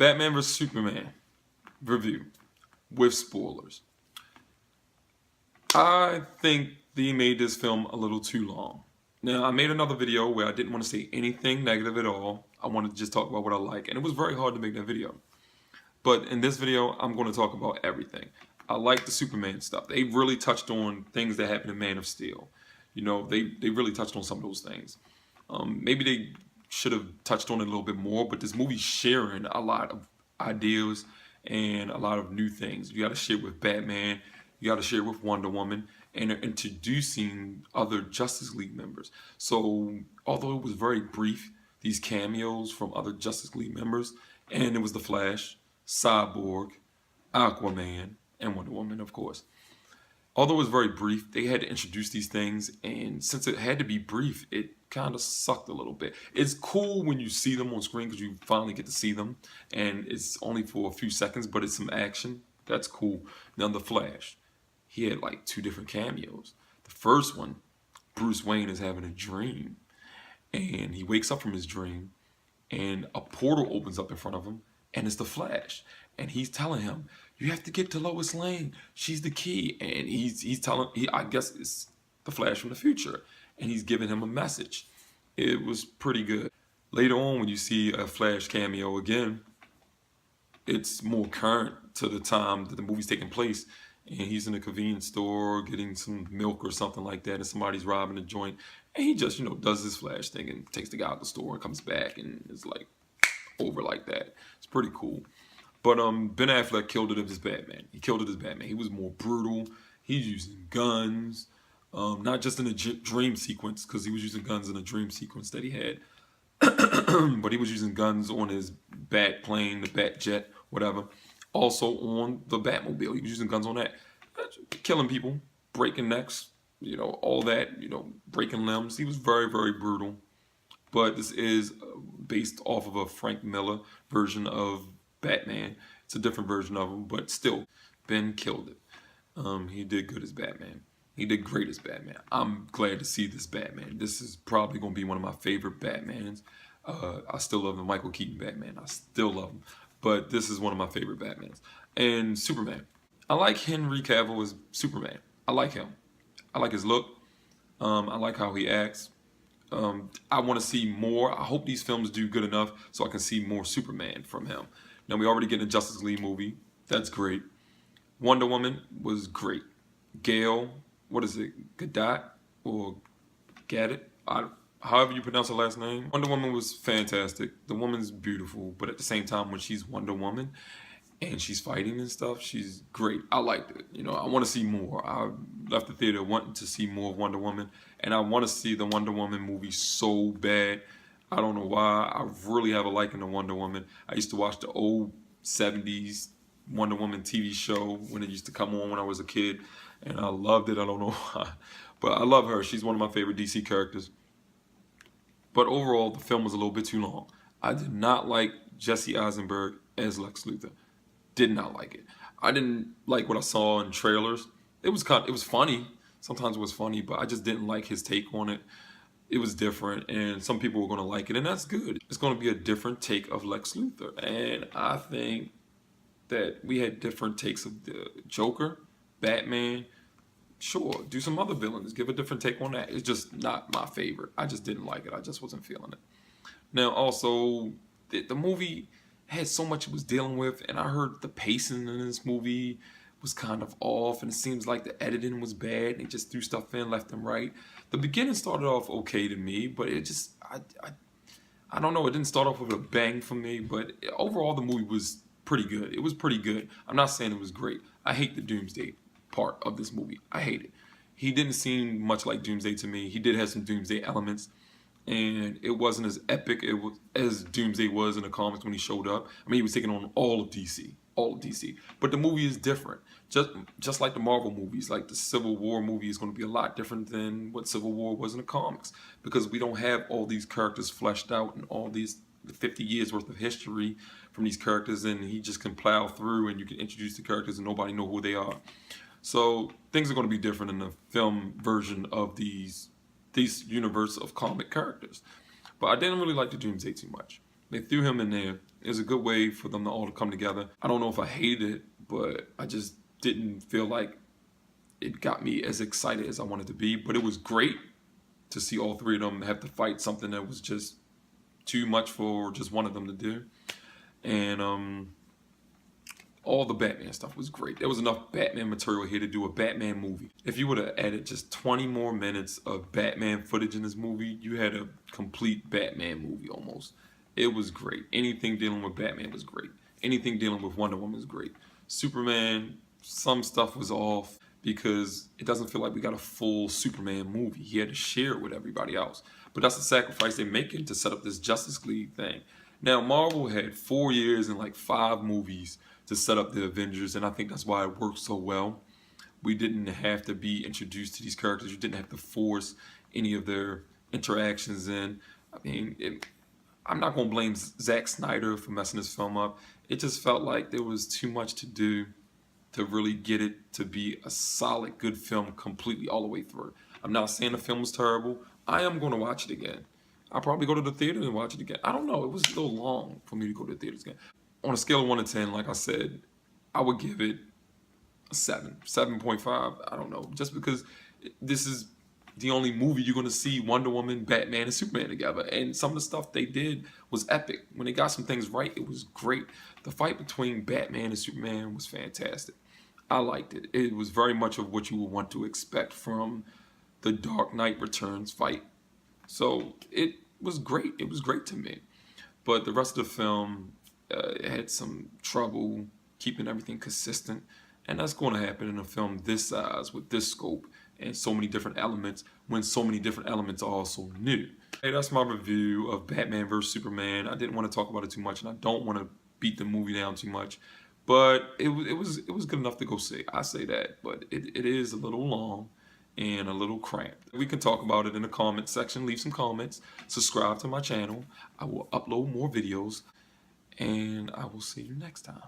Batman vs Superman review with spoilers. I think they made this film a little too long. Now, I made another video where I didn't want to say anything negative at all. I wanted to just talk about what I like, and it was very hard to make that video. But in this video, I'm going to talk about everything. I like the Superman stuff. They really touched on things that happened in Man of Steel. You know, they really touched on some of those things. Maybe they should have touched on it a little bit more, but this movie's sharing a lot of ideas and a lot of new things. You got to share with Batman, you got to share with Wonder Woman, and they're introducing other Justice League members. So although it was very brief, these cameos from other Justice League members, and it was the Flash, Cyborg, Aquaman, and Wonder Woman, of course. Although it was very brief, they had to introduce these things, and since it had to be brief, it kind of sucked a little bit. It's cool when you see them on screen because you finally get to see them, and it's only for a few seconds, but it's some action. That's cool. Now, the Flash, he had like 2 different cameos. The first one, Bruce Wayne is having a dream, and he wakes up from his dream, and a portal opens up in front of him, and it's the Flash, and he's telling him, you have to get to Lois Lane. She's the key. And he's telling, I guess it's the Flash from the future, and he's giving him a message. It was pretty good. Later on, when you see a Flash cameo again, it's more current to the time that the movie's taking place, and he's in a convenience store getting some milk or something like that, and somebody's robbing a joint, and he just, does this Flash thing and takes the guy out the store and comes back and is like over like that. It's pretty cool. But Ben Affleck killed it as Batman. He killed it as Batman. He was more brutal. He's using guns, not just in a dream sequence, because he was using guns in a dream sequence that he had, but he was using guns on his bat plane, the bat jet, whatever. Also on the Batmobile, he was using guns on that, killing people, breaking necks, all that, breaking limbs. He was very, very brutal. But this is based off of a Frank Miller version of Batman. It's a different version of him, but still, Ben killed it. He did good as Batman. He did great as Batman. I'm glad to see this Batman. This is probably going to be one of my favorite Batmans. I still love the Michael Keaton Batman. I still love him. But this is one of my favorite Batmans. And Superman. I like Henry Cavill as Superman. I like him. I like his look. I like how he acts. I want to see more. I hope these films do good enough so I can see more Superman from him. Now, we already get a Justice League movie. That's great. Wonder Woman was great. Gail, what is it? Gadot or Gadot? However you pronounce her last name. Wonder Woman was fantastic. The woman's beautiful, but at the same time, when she's Wonder Woman and she's fighting and stuff, she's great. I liked it. I want to see more. I left the theater wanting to see more of Wonder Woman, and I want to see the Wonder Woman movie so bad. I don't know why. I really have a liking to Wonder Woman. I used to watch the old 70s Wonder Woman TV show when it used to come on when I was a kid, and I loved it. I don't know why, but I love her. She's one of my favorite DC characters. But overall, the film was a little bit too long. I did not like Jesse Eisenberg as Lex Luthor. Did not like it. I didn't like what I saw in trailers. It was funny. Sometimes it was funny, but I just didn't like his take on it. It was different, and some people were going to like it, and that's good. It's going to be a different take of Lex Luthor, and I think that we had different takes of the Joker, Batman. Sure, do some other villains. Give a different take on that. It's just not my favorite. I just didn't like it. I just wasn't feeling it. Now, also, the movie had so much it was dealing with, and I heard the pacing in this movie was kind of off, and it seems like the editing was bad. They just threw stuff in left and right. The beginning started off okay to me, but it just, I don't know, it didn't start off with a bang for me, but overall the movie was pretty good. It was pretty good. I'm not saying it was great. I hate the Doomsday part of this movie. I hate it. He didn't seem much like Doomsday to me. He did have some Doomsday elements, and it wasn't as epic as Doomsday was in the comics when he showed up. I mean, he was taking on all of DC. But the movie is different. Just like the Marvel movies, like the Civil War movie is going to be a lot different than what Civil War was in the comics, because we don't have all these characters fleshed out and all these 50 years worth of history from these characters, and he just can plow through and you can introduce the characters and nobody know who they are. So things are going to be different in the film version of these universe of comic characters. But I didn't really like the Doomsday too much. They threw him in there It was a good way for them to all to come together. I don't know if I hated it, but I just didn't feel like it got me as excited as I wanted to be. But it was great to see all three of them have to fight something that was just too much for just one of them to do. And all the Batman stuff was great. There was enough Batman material here to do a Batman movie. If you would have added just 20 more minutes of Batman footage in this movie, you had a complete Batman movie almost. It was great. Anything dealing with Batman was great. Anything dealing with Wonder Woman was great. Superman, some stuff was off because it doesn't feel like we got a full Superman movie. He had to share it with everybody else. But that's the sacrifice they're making to set up this Justice League thing. Now, Marvel had 4 years and like 5 movies to set up the Avengers, and I think that's why it worked so well. We didn't have to be introduced to these characters. You didn't have to force any of their interactions in. I mean, I'm not going to blame Zack Snyder for messing this film up. It just felt like there was too much to do to really get it to be a solid, good film completely all the way through. I'm not saying the film was terrible. I am going to watch it again. I'll probably go to the theater and watch it again. I don't know. It was a little long for me to go to the theaters again. On a scale of 1 to 10, like I said, I would give it a 7, 7.5. I don't know. Just because this is the only movie you're going to see Wonder Woman, Batman, and Superman together. And some of the stuff they did was epic. When they got some things right, it was great. The fight between Batman and Superman was fantastic. I liked it. It was very much of what you would want to expect from the Dark Knight Returns fight. So it was great. It was great to me. But the rest of the film had some trouble keeping everything consistent. And that's going to happen in a film this size with this scope and so many different elements when so many different elements are also new. Hey, that's my review of Batman vs. Superman. I didn't want to talk about it too much, and I don't want to beat the movie down too much. But it was good enough to go see. I say that. But it is a little long and a little cramped. We can talk about it in the comment section. Leave some comments. Subscribe to my channel. I will upload more videos. And I will see you next time.